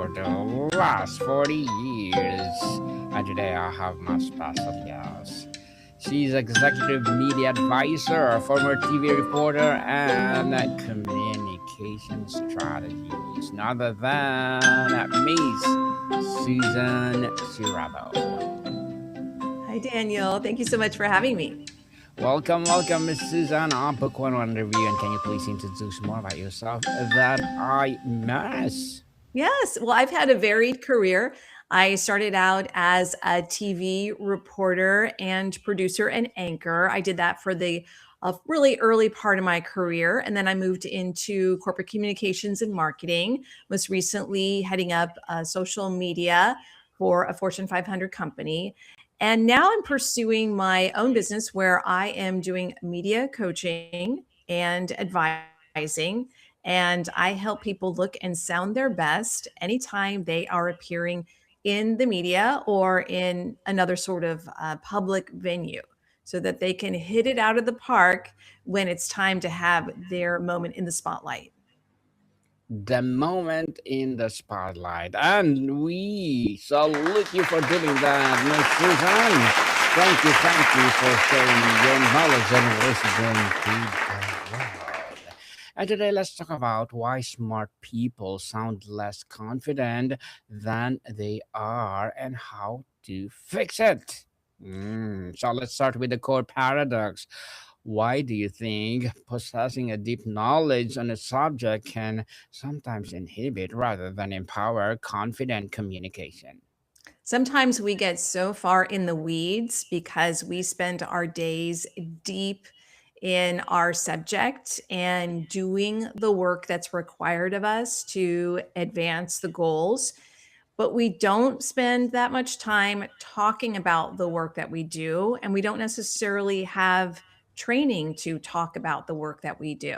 for the last 40 years. And today I have my special guest. She's executive media advisor, former TV reporter, and communication strategist. None other than Miss Susan Siravo. Hi, Daniel. Thank you so much for having me. Welcome, Miss Susan. I'm Book One Review, and can you please introduce more about yourself that I miss? Yes, well, I've had a varied career. I started out as a TV reporter and producer and anchor. I did that for the really early part of my career. And then I moved into corporate communications and marketing, most recently heading up social media for a Fortune 500 company. And now I'm pursuing my own business where I am doing media coaching and advising. And I help people look and sound their best anytime they are appearing in the media or in another sort of public venue so that they can hit it out of the park when it's time to have their moment in the spotlight. The moment in the spotlight. And we salute you for doing that, Miss Susan. Thank you for sharing your knowledge and wisdom to the world. And today, let's talk about why smart people sound less confident than they are and how to fix it. So let's start with the core paradox. Why do you think possessing a deep knowledge on a subject can sometimes inhibit rather than empower confident communication? Sometimes we get so far in the weeds because we spend our days deep in our subject and doing the work that's required of us to advance the goals. But we don't spend that much time talking about the work that we do, and we don't necessarily have training to talk about the work that we do.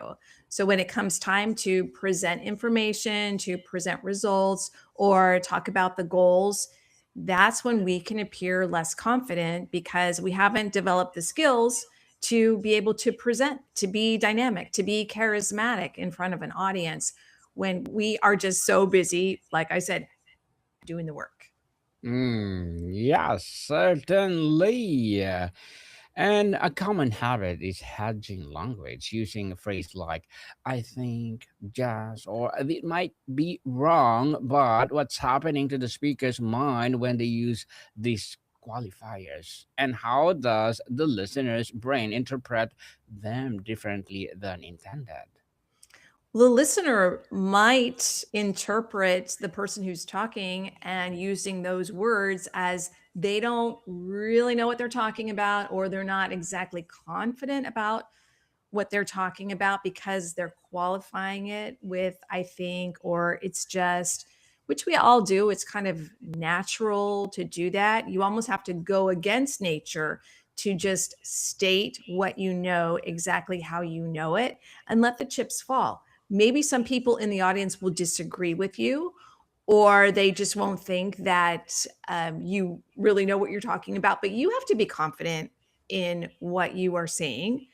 So when it comes time to present information, to present results, or talk about the goals, that's when we can appear less confident because we haven't developed the skills to be able to present, to be dynamic, to be charismatic in front of an audience when we are just so busy, like I said, doing the work. Yes, certainly. And a common habit is hedging language, using a phrase like, I think, just, or it might be wrong, but what's happening to the speaker's mind when they use these qualifiers? And how does the listener's brain interpret them differently than intended? The listener might interpret the person who's talking and using those words as they don't really know what they're talking about, or they're not exactly confident about what they're talking about because they're qualifying it with I think, or it's just, which we all do. It's kind of natural to do that. You almost have to go against nature to just state what you know exactly how you know it and let the chips fall. Maybe some people in the audience will disagree with you, or they just won't think that you really know what you're talking about, but you have to be confident in what you are saying.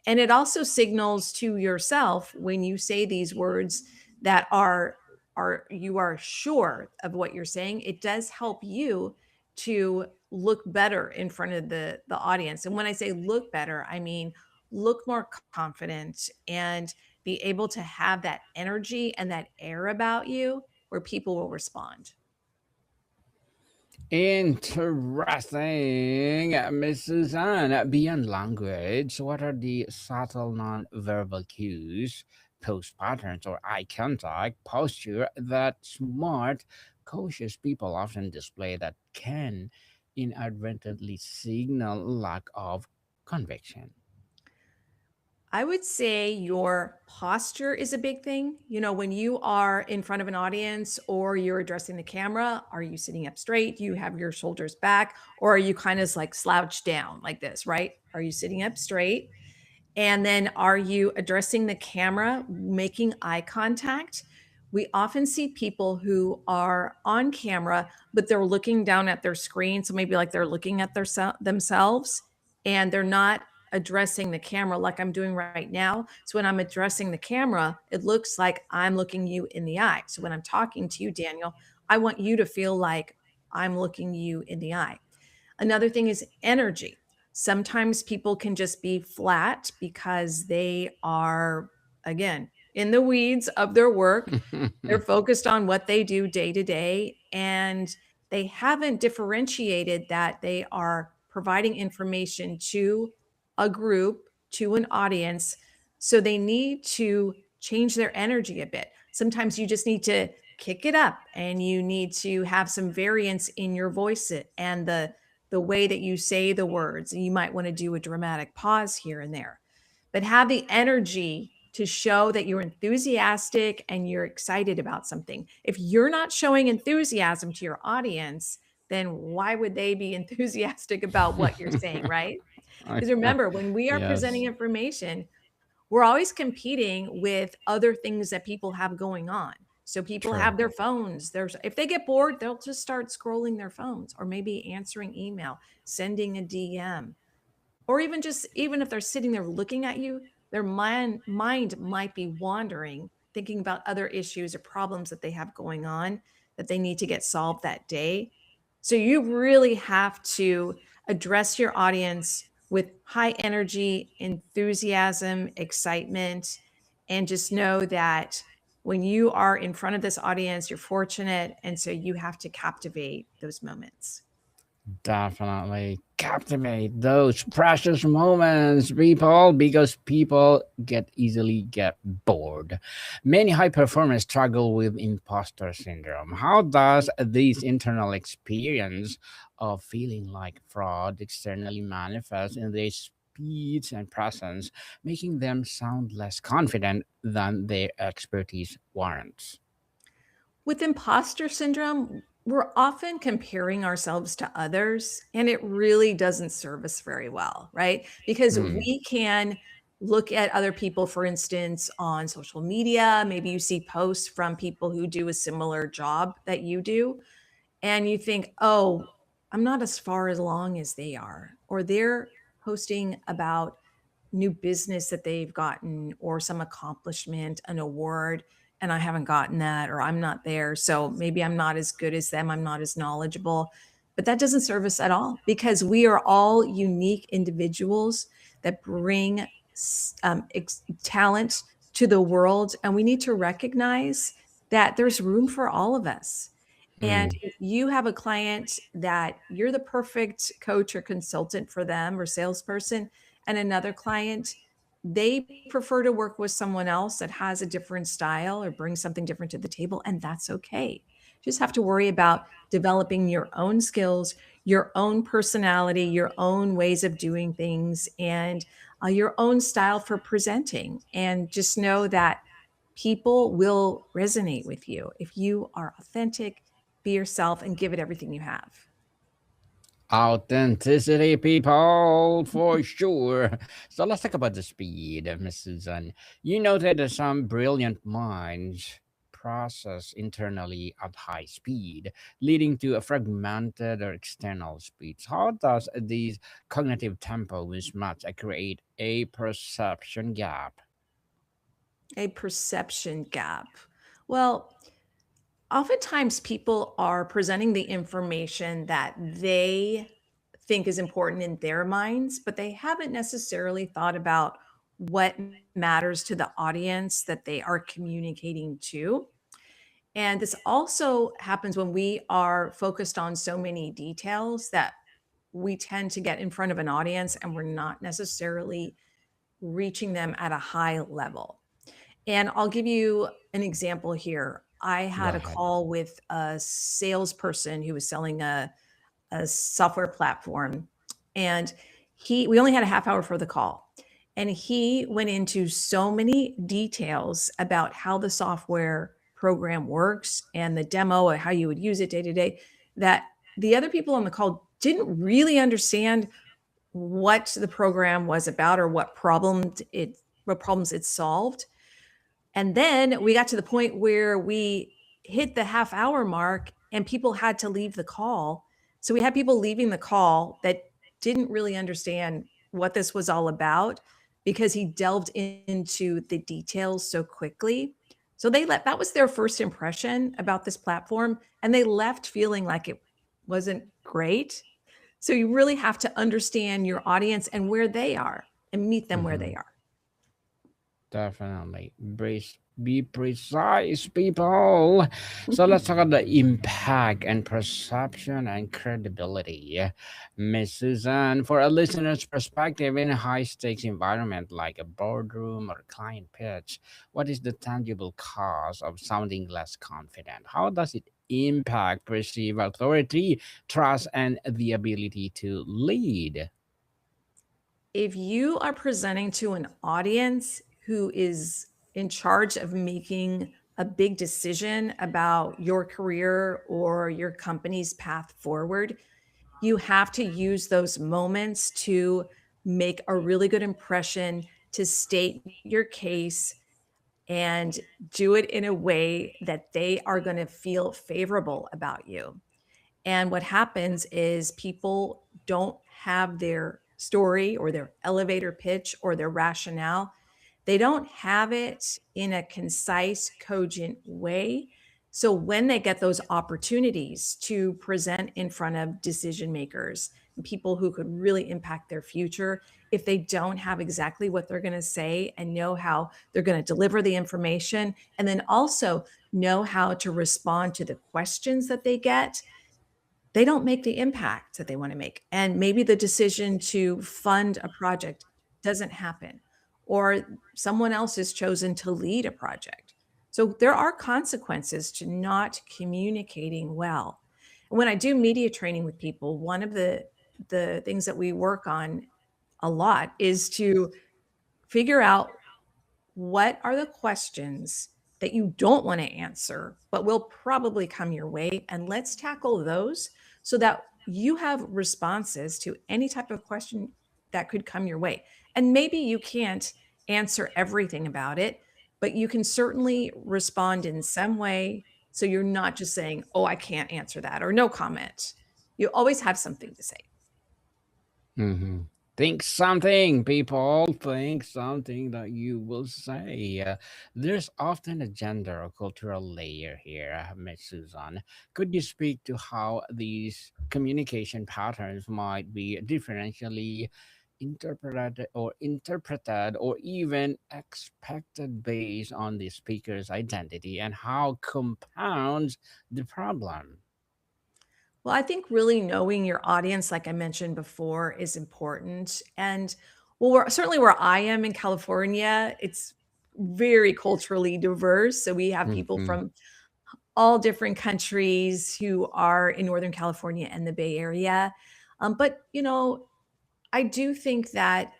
And it also signals to yourself when you say these words that are you are sure of what you're saying. It does help you to look better in front of the audience. And when I say look better, I mean look more confident and be able to have that energy and that air about you where people will respond. Interesting, Miss Suzanne. Beyond language, what are the subtle non-verbal cues, pose patterns, or eye contact, posture that smart, cautious people often display that can inadvertently signal lack of conviction? I would say your posture is a big thing. You know, when you are in front of an audience or you're addressing the camera, are you sitting up straight? Do you have your shoulders back? Or are you kind of like slouched down like this, right? Are you sitting up straight? And then are you addressing the camera, making eye contact? We often see people who are on camera, but they're looking down at their screen. So maybe like they're looking at themselves and they're not addressing the camera like I'm doing right now. So when I'm addressing the camera, it looks like I'm looking you in the eye. So when I'm talking to you, Daniel, I want you to feel like I'm looking you in the eye. Another thing is energy. Sometimes people can just be flat because they are, again, in the weeds of their work. They're focused on what they do day to day, and they haven't differentiated that they are providing information to a group, to an audience. So they need to change their energy a bit. Sometimes you just need to kick it up, and you need to have some variance in your voice and the way that you say the words. And you might want to do a dramatic pause here and there, but have the energy to show that you're enthusiastic and you're excited about something. If you're not showing enthusiasm to your audience, then why would they be enthusiastic about what you're saying, right? Because remember, when we are presenting Yes, information, we're always competing with other things that people have going on. So people true. have their phones. There's if they get bored, they'll just start scrolling their phones or maybe answering email, sending a DM, or even just even if they're sitting there looking at you, their mind might be wandering, thinking about other issues or problems that they have going on that they need to get solved that day. So you really have to address your audience with high energy, enthusiasm, excitement, and just know that when you are in front of this audience, you're fortunate, and so you have to captivate those moments. Definitely captivate those precious moments, people, because people get bored. Many high performers struggle with imposter syndrome. How does this internal experience of feeling like fraud externally manifest in their speech and presence, making them sound less confident than their expertise warrants? With imposter syndrome, we're often comparing ourselves to others, and it really doesn't serve us very well, right? Because Hmm. we can look at other people, for instance, on social media. Maybe you see posts from people who do a similar job that you do, and you think, oh, I'm not as far along as they are, or they're posting about new business that they've gotten or some accomplishment, an award, and I haven't gotten that, or I'm not there. So maybe I'm not as good as them. I'm not as knowledgeable. But that doesn't serve us at all because we are all unique individuals that bring talent to the world. And we need to recognize that there's room for all of us. And Hmm. if you have a client that you're the perfect coach or consultant for them or salesperson, and another client, they prefer to work with someone else that has a different style or brings something different to the table, and that's okay. Just have to worry about developing your own skills, your own personality, your own ways of doing things, and your own style for presenting. And just know that people will resonate with you if you are authentic, be yourself, and give it everything you have. Authenticity, people, for sure. So let's talk about the speed, Miss Susan. You noted that some brilliant minds process internally at high speed, leading to a fragmented or external speech. How does these cognitive tempo mismatch create a perception gap? A perception gap. Well, oftentimes people are presenting the information that they think is important in their minds, but they haven't necessarily thought about what matters to the audience that they are communicating to. And this also happens when we are focused on so many details that we tend to get in front of an audience and we're not necessarily reaching them at a high level. And I'll give you an example here. I Go had a ahead. call with a salesperson who was selling a software platform, and we only had a half hour for the call. And he went into so many details about how the software program works and the demo of how you would use it day to day that the other people on the call didn't really understand what the program was about or what problems it solved. And then we got to the point where we hit the half hour mark and people had to leave the call. So we had people leaving the call that didn't really understand what this was all about because he delved into the details so quickly. So that was their first impression about this platform, and they left feeling like it wasn't great. So you really have to understand your audience and where they are and meet them where they Mhm. are. Definitely. Be precise, people. So let's talk about the impact and perception and credibility. Miss Susan, for a listener's perspective in a high stakes environment like a boardroom or client pitch, what is the tangible cause of sounding less confident? How does it impact perceived authority, trust, and the ability to lead? If you are presenting to an audience who is in charge of making a big decision about your career or your company's path forward, you have to use those moments to make a really good impression, to state your case, and do it in a way that they are going to feel favorable about you. And what happens is people don't have their story or their elevator pitch or their rationale. They don't have it in a concise, cogent way. So when they get those opportunities to present in front of decision makers and people who could really impact their future, if they don't have exactly what they're going to say and know how they're going to deliver the information, and then also know how to respond to the questions that they get, they don't make the impact that they want to make. And maybe the decision to fund a project doesn't happen, or someone else is chosen to lead a project. So there are consequences to not communicating well. And when I do media training with people, one of the things that we work on a lot is to figure out what are the questions that you don't want to answer, but will probably come your way? And let's tackle those so that you have responses to any type of question that could come your way. And maybe you can't answer everything about it, but you can certainly respond in some way. So you're not just saying, oh, I can't answer that or no comment. You always have something to say. Hmm. Think something, people. Think something that you will say. There's often a gender or cultural layer here, Miss Susan. Could you speak to how these communication patterns might be differentially interpreted or even expected based on the speaker's identity and how compounds the problem? Well, I think really knowing your audience, like I mentioned before, is important. And well, certainly where I am in California, it's very culturally diverse. So we have people Hmm. from all different countries who are in Northern California and the Bay Area. But, I do think that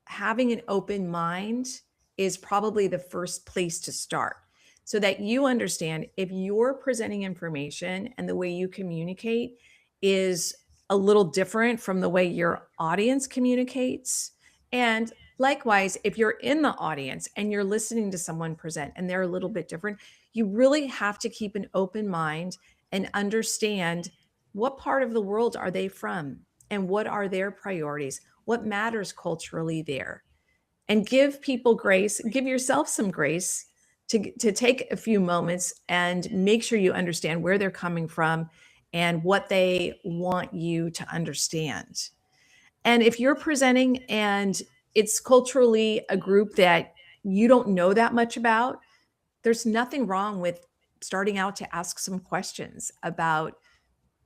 having an open mind is probably the first place to start so that you understand if you're presenting information and the way you communicate is a little different from the way your audience communicates. And likewise, if you're in the audience and you're listening to someone present and they're a little bit different, you really have to keep an open mind and understand what part of the world are they from and what are their priorities, what matters culturally there, and give people grace, give yourself some grace to take a few moments and make sure you understand where they're coming from and what they want you to understand. And if you're presenting and it's culturally a group that you don't know that much about, there's nothing wrong with starting out to ask some questions about,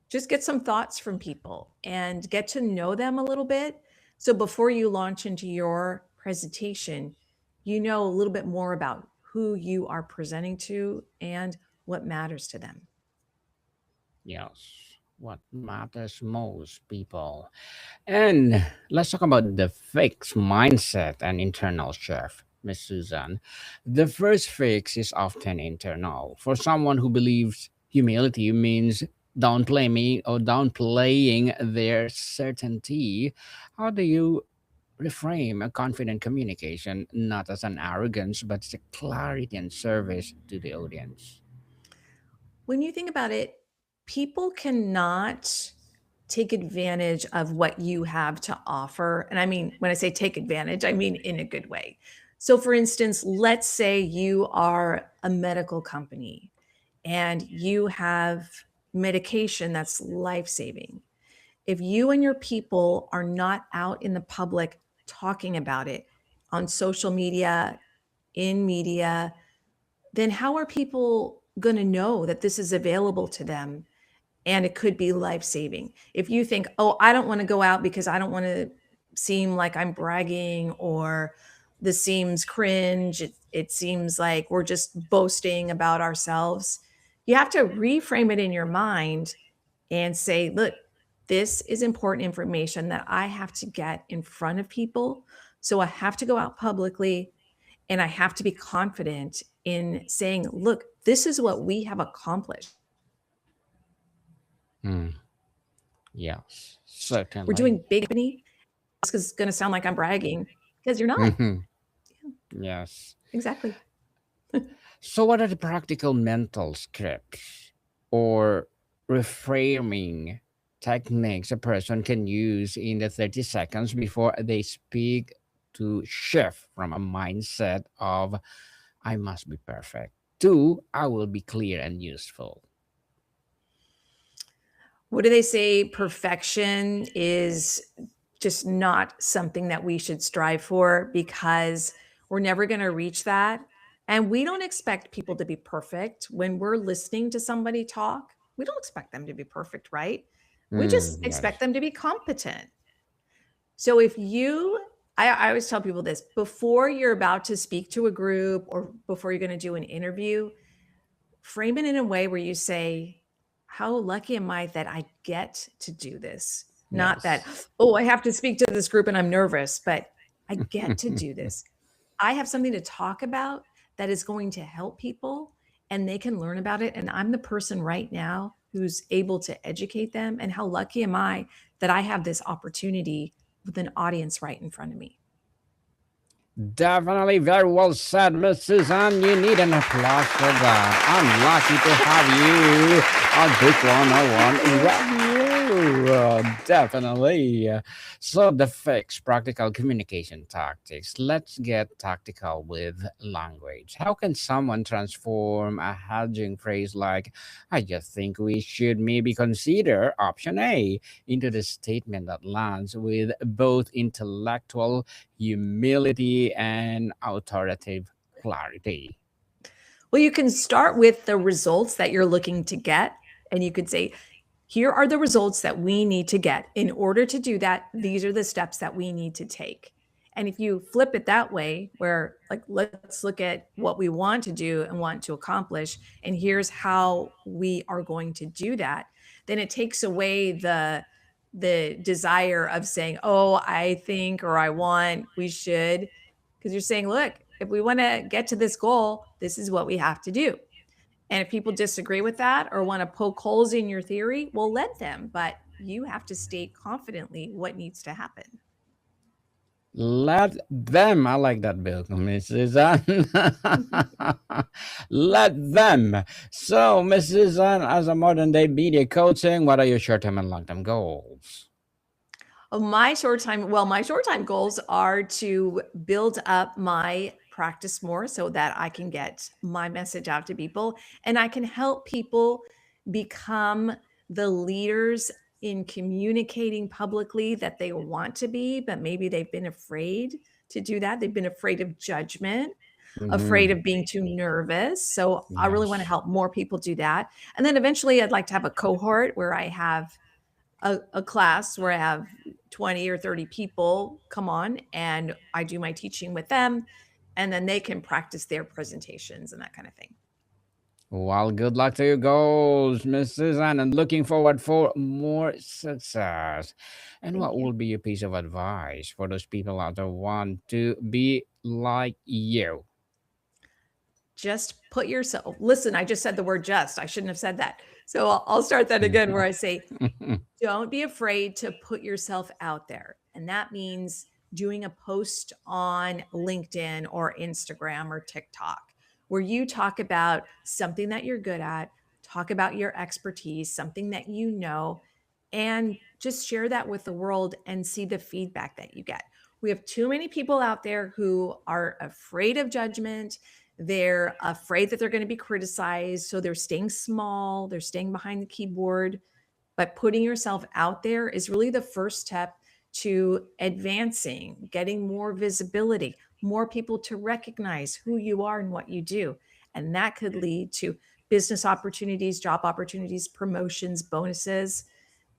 just get some thoughts from people and get to know them a little bit. So before you launch into your presentation, you know a little bit more about who you are presenting to and what matters to them. Yes, what matters most, people. And let's talk about the fixed mindset and internal shift, Miss Susan. The first fix is often internal. For someone who believes humility means downplaying their certainty, how do you reframe a confident communication not as an arrogance but as a clarity and service to the audience? When you think about it, people cannot take advantage of what you have to offer. And I mean, when I say take advantage, I mean in a good way. So, for instance, let's say you are a medical company and you have medication that's life saving. If you and your people are not out in the public talking about it on social media, in media, then how are people going to know that this is available to them and it could be life saving? If you think, oh, I don't want to go out because I don't want to seem like I'm bragging, or this seems cringe, it seems like we're just boasting about ourselves, you have to reframe it in your mind and say, look, this is important information that I have to get in front of people. So I have to go out publicly and I have to be confident in saying, look, this is what we have accomplished. Mm, yes, We're certainly. doing big company. This is going to sound like I'm bragging because you're not. Mhm. Yeah, Yes. exactly. So, what are the practical mental scripts or reframing techniques a person can use in the 30 seconds before they speak to shift from a mindset of I must be perfect to I will be clear and useful? What do they say? Perfection is just not something that we should strive for because we're never going to reach that. And we don't expect people to be perfect when we're listening to somebody talk. We don't expect them to be perfect, right? We just expect Yes. them to be competent. So if you, I always tell people this before you're about to speak to a group or before you're going to do an interview, frame it in a way where you say, how lucky am I that I get to do this? Not that, Yes. oh, I have to speak to this group and I'm nervous, but I get to do this. I have something to talk about that is going to help people and they can learn about it. And I'm the person right now who's able to educate them. And how lucky am I that I have this opportunity with an audience right in front of me? Definitely very well said, Miss Susan. You need an applause for that. I'm lucky to have you on Book 101 Radio. Definitely. So, the fix practical communication tactics. Let's get tactical with language. How can someone transform a hedging phrase like, I just think we should maybe consider option A into the statement that lands with both intellectual humility and authoritative clarity? Well, you can start with the results that you're looking to get. And you could say, here are the results that we need to get. In order to do that, these are the steps that we need to take. And if you flip it that way, where like, let's look at what we want to do and want to accomplish, and here's how we are going to do that, then it takes away the desire of saying, oh, I think, or I want, we should, because you're saying, look, if we want to get to this goal, this is what we have to do. And if people disagree with that or want to poke holes in your theory, well, let them, but you have to state confidently what needs to happen. Let them, I like that, Bill, Mrs. Let them. So, Mrs. As a modern day media coaching, what are your short term and long term goals? My short time goals are to build up my practice more so that I can get my message out to people and I can help people become the leaders in communicating publicly that they want to be, but maybe they've been afraid to do that. They've been afraid of judgment, afraid Hmm. of being too nervous. So I really want to Yes. help more people do that. And then eventually I'd like to have a cohort where I have a class where I have 20 or 30 people come on and I do my teaching with them and then they can practice their presentations and that kind of thing. Well, good luck to your goals, Mrs. And looking forward for more success. And Thank what you. will be your piece of advice for those people out there who want to be like you? Just put yourself, listen, I just said the word just. I shouldn't have said that. So I'll start that again where I say, don't be afraid to put yourself out there. And that means doing a post on LinkedIn or Instagram or TikTok where you talk about something that you're good at, talk about your expertise, something that you know, and just share that with the world and see the feedback that you get. We have too many people out there who are afraid of judgment. They're afraid that they're going to be criticized. So they're staying small, they're staying behind the keyboard. But putting yourself out there is really the first step to advancing, getting more visibility, more people to recognize who you are and what you do. And that could lead to business opportunities, job opportunities, promotions, bonuses.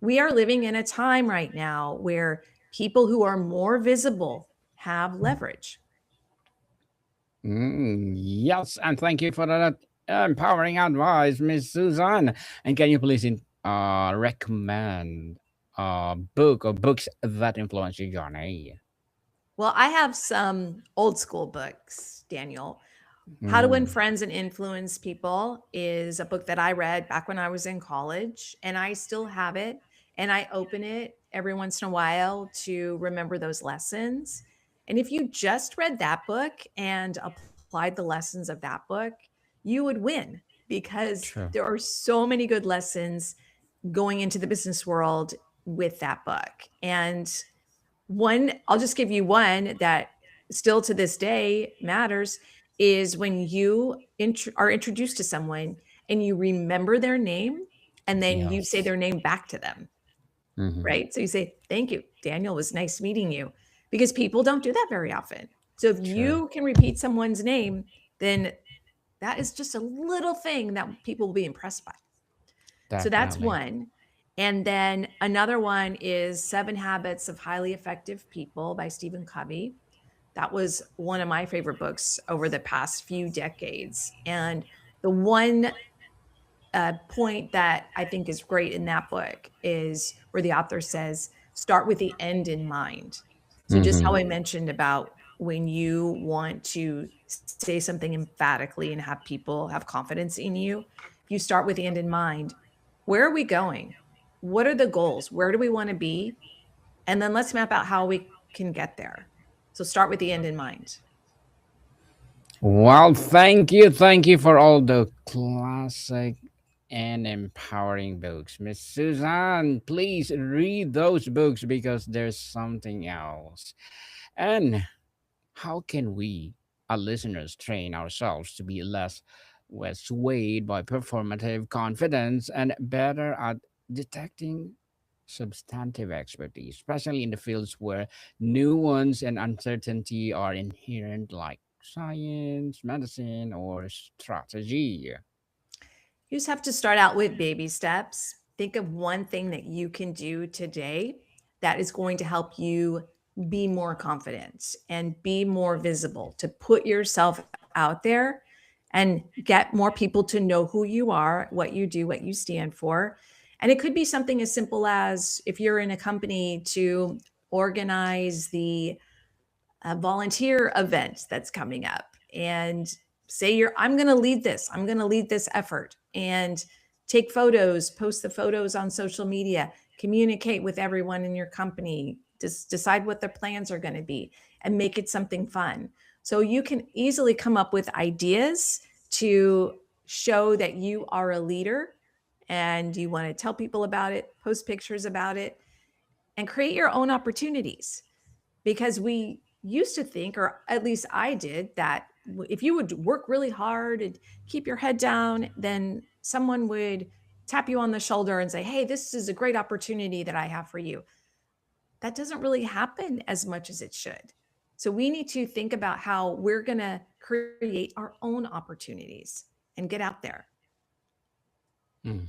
We are living in a time right now where people who are more visible have leverage. Yes, and thank you for that empowering advice, Miss Susan. And can you please recommend a book or books that influence your journey? Well, I have some old school books, Daniel. How to Win Mm, Friends and Influence People is a book that I read back when I was in college, and I still have it. And I open it every once in a while to remember those lessons. And if you just read that book and applied the lessons of that book, you would win because true. there are so many good lessons going into the business world with that book. And one, I'll just give you one that still to this day matters is when you are introduced to someone and you remember their name and then you say Yes. their name back to them, Hmm. right? So you say, "Thank you, Daniel, it was nice meeting you," because people don't do that very often. So if True. you can repeat someone's name, then that is just a little thing that people will be impressed by. So that's Definitely. one. And then another one is Seven Habits of Highly Effective People by Stephen Covey. That was one of my favorite books over the past few decades. And the one point that I think is great in that book is where the author says, start with the end in mind. So, just how Hmm. I mentioned about when you want to say something emphatically and have people have confidence in you, if you start with the end in mind, where are we going? What are the goals? Where do we want to be? And then let's map out how we can get there. So, start with the end in mind. Well, thank you for all the classic and empowering books, Miss Susan. Please read those books because there's something else. And how can we, our listeners, train ourselves to be less swayed by performative confidence and better at detecting substantive expertise, especially in the fields where nuance and uncertainty are inherent, like science, medicine, or strategy? You just have to start out with baby steps. Think of one thing that you can do today that is going to help you be more confident and be more visible, to put yourself out there and get more people to know who you are, what you do, what you stand for. And it could be something as simple as if you're in a company to organize the a volunteer event that's coming up and say you're I'm going to lead this. I'm going to lead this effort and take photos, post the photos on social media, communicate with everyone in your company, just decide what their plans are going to be and make it something fun. So you can easily come up with ideas to show that you are a leader and you want to tell people about it, post pictures about it, and create your own opportunities because we used to think, or at least I did, that if you would work really hard and keep your head down, then someone would tap you on the shoulder and say, "Hey, this is a great opportunity that I have for you." That doesn't really happen as much as it should. So we need to think about how we're going to create our own opportunities and get out there. Mm.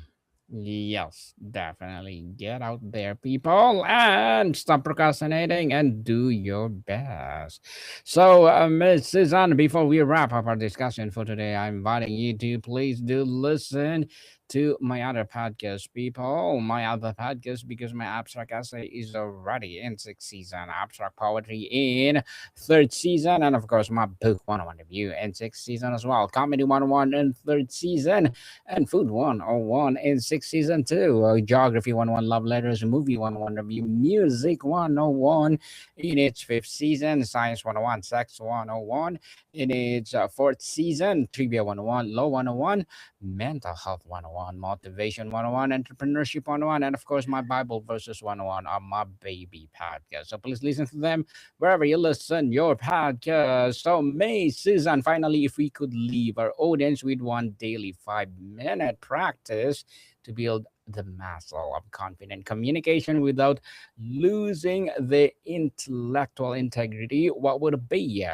Yes, definitely. Get out there, people, and stop procrastinating and do your best. So, Ms. Suzanne, before we wrap up our discussion for today, I'm inviting you to please do listen to my other podcast, people. My other podcast, because my abstract essay is already in sixth season, abstract poetry in third season, and of course, my book 101 review in sixth season as well, comedy 101 in third season, and food 101 in sixth Basics Season 2, Geography 101, Love Letters, Movie 101, Review, Music 101 in its fifth season, Science 101, Sex 101 in its fourth season, Trivia 101, Law 101, Mental Health 101, Motivation 101, Entrepreneurship 101, and of course, my Bible Verses 101 are my baby podcast. So please listen to them wherever you listen your podcast. So, May, Susan, finally, if we could leave our audience with one daily 5-minute practice to build the muscle of confident communication without losing the intellectual integrity, what would it be?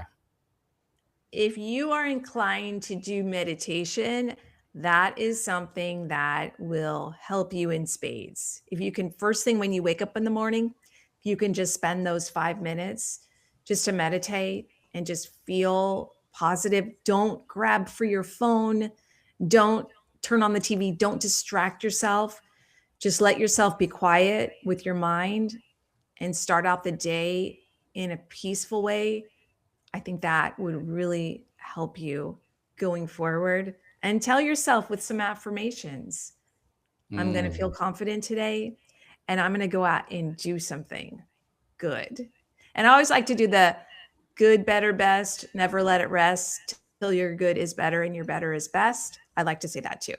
If you are inclined to do meditation, that is something that will help you in spades. If you can, first thing when you wake up in the morning, if you can just spend those 5 minutes just to meditate and just feel positive. Don't grab for your phone. Don't turn on the TV. Don't distract yourself. Just let yourself be quiet with your mind and start out the day in a peaceful way. I think that would really help you going forward. And tell yourself with some affirmations, I'm going to feel Mm. confident today and I'm going to go out and do something good. And I always like to do the good, better, best, never let it rest till your good is better and your better is best. I like to say that too.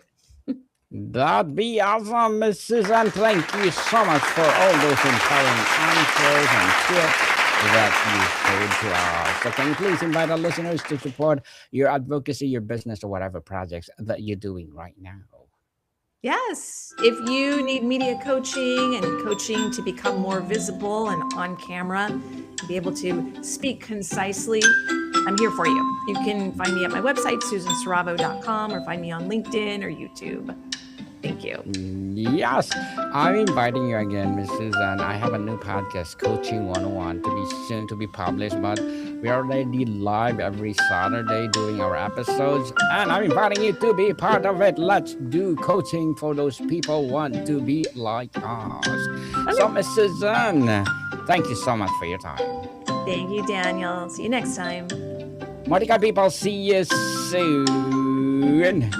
That'd be awesome, Miss Susan. Thank you so much for all those empowering answers and tips that you shared to us. So can you please invite our listeners to support your advocacy, your business, or whatever projects that you're doing right now? Yes. If you need media coaching and coaching to become more visible and on camera, to be able to speak concisely, I'm here for you. You can find me at my website, susansiravo.com, or find me on LinkedIn or YouTube. Thank you. Yes, I'm inviting you again, Miss Susan. I have a new podcast, Coaching 101, to be soon to be published, but we are already live every Saturday doing our episodes, and I'm inviting you to be part of it. Let's do coaching for those people who want to be like us. So, Miss Susan, thank you so much for your time. Thank you, Daniel. See you next time. Monica people, see you soon.